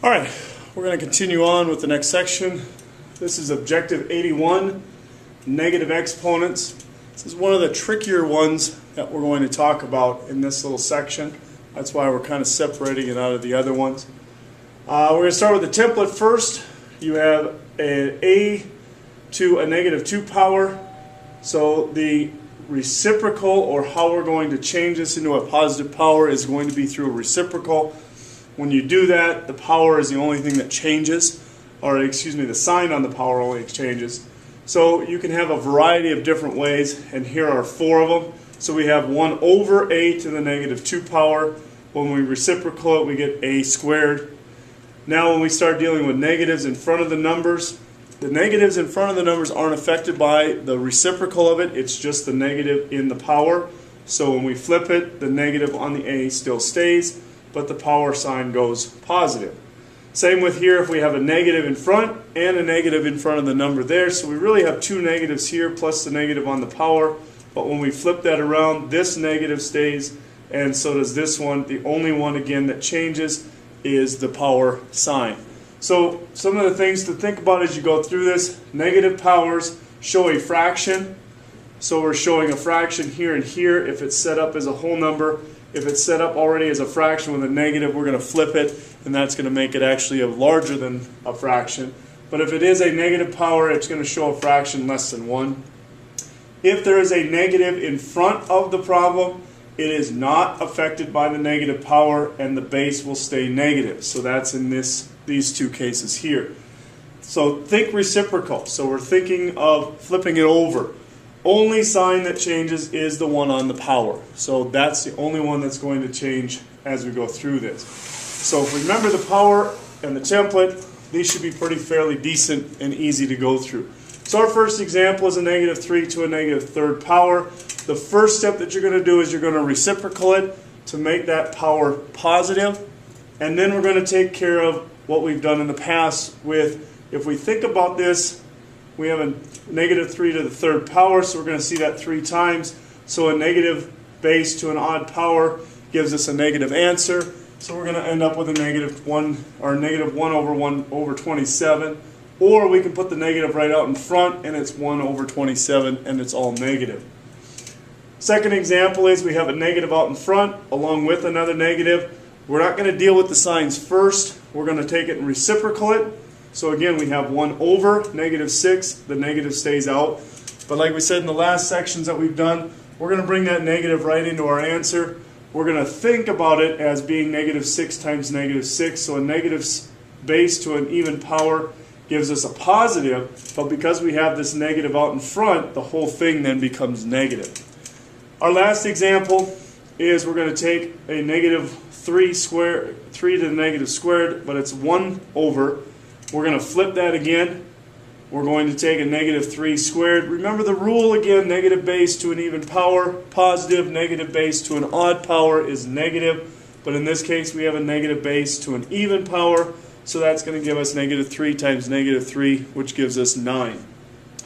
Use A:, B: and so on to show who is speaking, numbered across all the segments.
A: All right, we're going to continue on with the next section. This is Objective 81, negative exponents. This is one of the trickier ones that we're going to talk about in this little section. That's why we're kind of separating it out of the other ones. We're going to start with the template first. You have an a to a negative 2 power. So the reciprocal, or how we're going to change this into a positive power, is going to be through a reciprocal. When you do that, the power is the only thing that changes, or excuse me, the sign on the power only changes. So you can have a variety of different ways, and here are 4 of them. So we have 1 over a to the negative 2 power. When we reciprocal it, we get a squared. Now when we start dealing with negatives in front of the numbers, the negatives in front of the numbers aren't affected by the reciprocal of it. It's just the negative in the power. So when we flip it, the negative on the a still stays, but the power sign goes positive. Same with here, if we have a negative in front and a negative in front of the number there. So we really have 2 negatives here plus the negative on the power. But when we flip that around, this negative stays, and so does this one. The only one, again, that changes is the power sign. So some of the things to think about as you go through this: negative powers show a fraction. So we're showing a fraction here and here if it's set up as a whole number. If it's set up already as a fraction with a negative, we're going to flip it, and that's going to make it actually a larger than a fraction. But if it is a negative power, it's going to show a fraction less than 1. If there is a negative in front of the problem, it is not affected by the negative power, and the base will stay negative. So that's in these 2 cases here. So think reciprocal. So we're thinking of flipping it over. Only sign that changes is the one on the power. So that's the only one that's going to change as we go through this. So if we remember the power and the template, these should be fairly decent and easy to go through. So our first example is a negative 3 to a negative 3rd power. The first step that you're going to do is you're going to reciprocal it to make that power positive. And then we're going to take care of what we've done in the past with, if we think about this, we have a negative 3 to the 3rd power, so we're going to see that 3 times. So a negative base to an odd power gives us a negative answer. So we're going to end up with a negative 1, or negative 1 over 1 over 27. Or we can put the negative right out in front, and it's 1 over 27, and it's all negative. Second example is we have a negative out in front along with another negative. We're not going to deal with the signs first. We're going to take it and reciprocal it. So again, we have 1 over negative 6. The negative stays out. But like we said in the last sections that we've done, we're going to bring that negative right into our answer. We're going to think about it as being negative 6 times negative 6. So a negative base to an even power gives us a positive. But because we have this negative out in front, the whole thing then becomes negative. Our last example is we're going to take a negative 3 to the negative squared, but it's 1 over. We're going to flip that again. We're going to take a negative 3 squared. Remember the rule again: negative base to an even power, positive. Negative base to an odd power is negative. But in this case, we have a negative base to an even power. So that's going to give us negative 3 times negative 3, which gives us 9.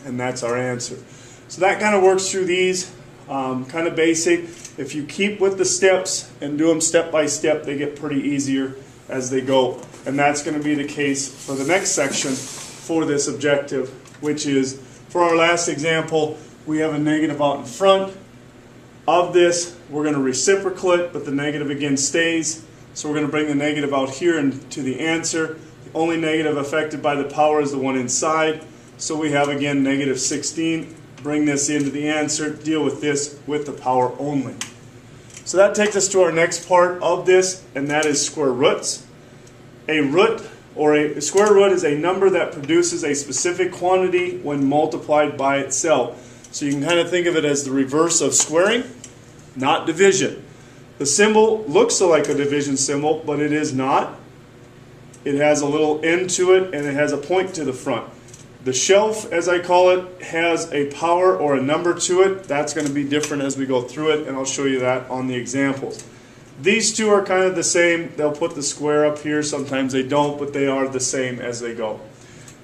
A: And that's our answer. So that kind of works through these. Kind of basic. If you keep with the steps and do them step by step, they get pretty easier as they go. And that's going to be the case for the next section for this objective, which is, for our last example, we have a negative out in front of this. We're going to reciprocal it, but the negative again stays. So we're going to bring the negative out here into the answer. The only negative affected by the power is the one inside. So we have again negative 16. Bring this into the answer. Deal with this with the power only. So that takes us to our next part of this, and that is square roots. A root, or a square root, is a number that produces a specific quantity when multiplied by itself. So you can kind of think of it as the reverse of squaring, not division. The symbol looks like a division symbol, but it is not. It has a little end to it, and it has a point to the front. The shelf, as I call it, has a power or a number to it. That's going to be different as we go through it, and I'll show you that on the examples. These 2 are kind of the same. They'll put the square up here. Sometimes they don't, but they are the same as they go.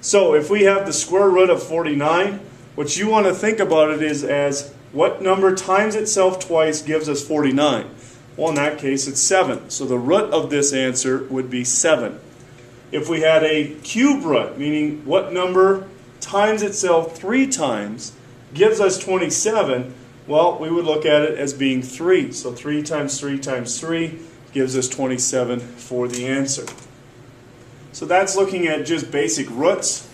A: So if we have the square root of 49, what you want to think about it is as what number times itself twice gives us 49? Well, in that case, it's 7. So the root of this answer would be 7. If we had a cube root, meaning what number times itself 3 times gives us 27, well, we would look at it as being 3. So 3 times 3 times 3 gives us 27 for the answer. So that's looking at just basic roots.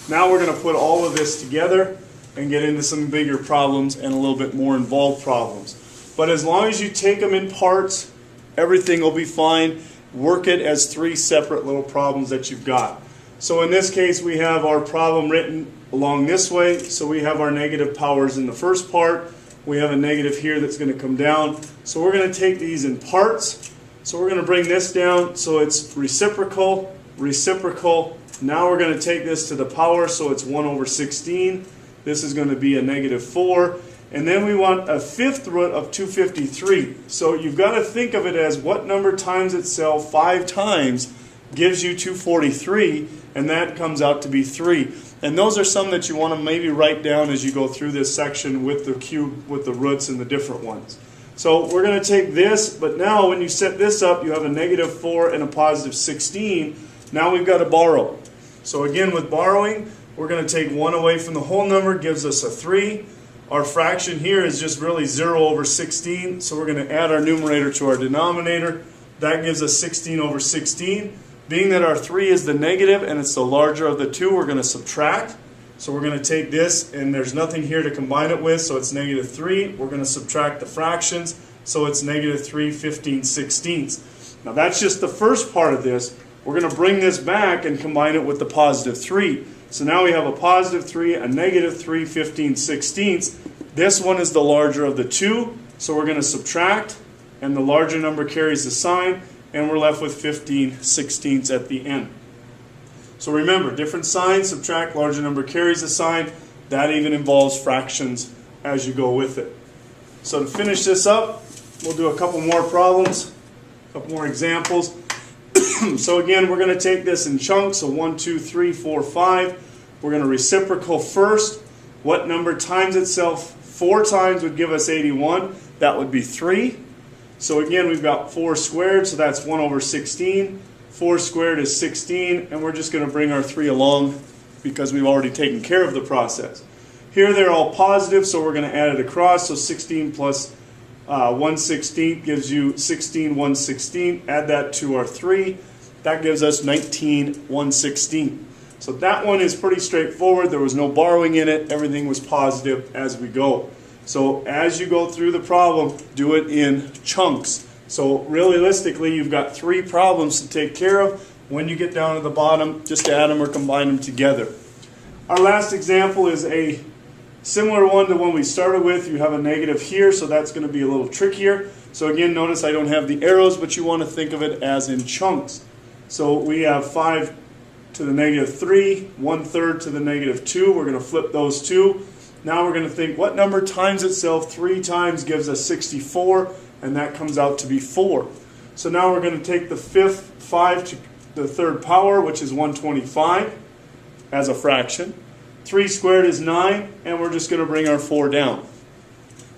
A: Now we're going to put all of this together and get into some bigger problems and a little bit more involved problems. But as long as you take them in parts, everything will be fine. Work it as 3 separate little problems that you've got. So in this case, we have our problem written along this way. So we have our negative powers in the first part. We have a negative here that's going to come down. So we're going to take these in parts. So we're going to bring this down so it's reciprocal, reciprocal. Now we're going to take this to the power, so it's 1 over 16. This is going to be a negative 4. And then we want a 5th root of 253. So you've got to think of it as what number times itself 5 times gives you 243, and that comes out to be 3. And those are some that you want to maybe write down as you go through this section with the cube, with the roots and the different ones. So we're going to take this, but now when you set this up, you have a negative 4 and a positive 16. Now we've got to borrow. So again, with borrowing, we're going to take 1 away from the whole number, gives us a 3. Our fraction here is just really 0 over 16, so we're going to add our numerator to our denominator. That gives us 16 over 16. Being that our 3 is the negative and it's the larger of the two, we're going to subtract. So we're going to take this, and there's nothing here to combine it with, so it's negative 3. We're going to subtract the fractions, so it's negative 3 15/16. Now that's just the first part of this. We're going to bring this back and combine it with the positive 3. So now we have a positive 3, a negative 3 15/16. This one is the larger of the two, so we're going to subtract, and the larger number carries the sign, and we're left with 15/16 at the end. So remember, different signs, subtract, larger number carries the sign. That even involves fractions as you go with it. So to finish this up, we'll do a couple more problems, a couple more examples. So again, we're going to take this in chunks, so 1, 2, 3, 4, 5. We're going to reciprocal first. What number times itself 4 times would give us 81? That would be 3. So again, we've got 4 squared, so that's 1 over 16. 4 squared is 16, and we're just going to bring our 3 along because we've already taken care of the process. Here they're all positive, so we're going to add it across. So 16 plus 1/16 gives you 16 1/16. Add that to our 3. That gives us 19 1/16. So that one is pretty straightforward. There was no borrowing in it. Everything was positive as we go. So as you go through the problem, do it in chunks. So realistically, you've got 3 problems to take care of. When you get down to the bottom, just add them or combine them together. Our last example is a similar one to one we started with. You have a negative here, so that's going to be a little trickier. So again, notice I don't have the arrows, but you want to think of it as in chunks. So we have 5 to the negative 3, 1/3 to the negative 2. We're going to flip those two. Now we're going to think what number times itself 3 times gives us 64, and that comes out to be 4. So now we're going to take the 5 to the 3rd power, which is 125, as a fraction. 3 squared is 9, and we're just going to bring our 4 down.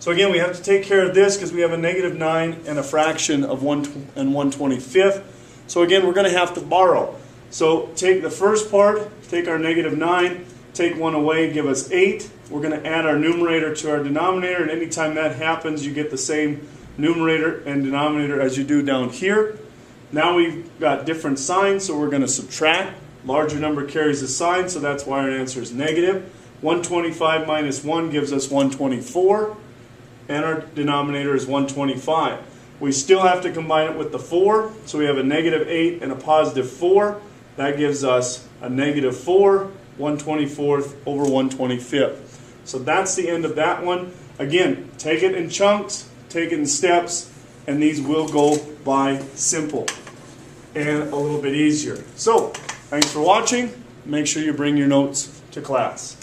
A: So again, we have to take care of this because we have a negative 9 and a fraction of 1 and 1/25. So again, we're going to have to borrow. So take the first part, take our negative 9, take 1 away, give us 8. We're going to add our numerator to our denominator, and anytime that happens, you get the same numerator and denominator as you do down here. Now we've got different signs, so we're going to subtract. Larger number carries a sign, so that's why our answer is negative. 125 minus 1 gives us 124, and our denominator is 125. We still have to combine it with the 4, so we have a negative 8 and a positive 4. That gives us a negative 4, 1/24 over 1/25. So that's the end of that one. Again, take it in chunks, take it in steps, and these will go by simple and a little bit easier. So, thanks for watching. Make sure you bring your notes to class.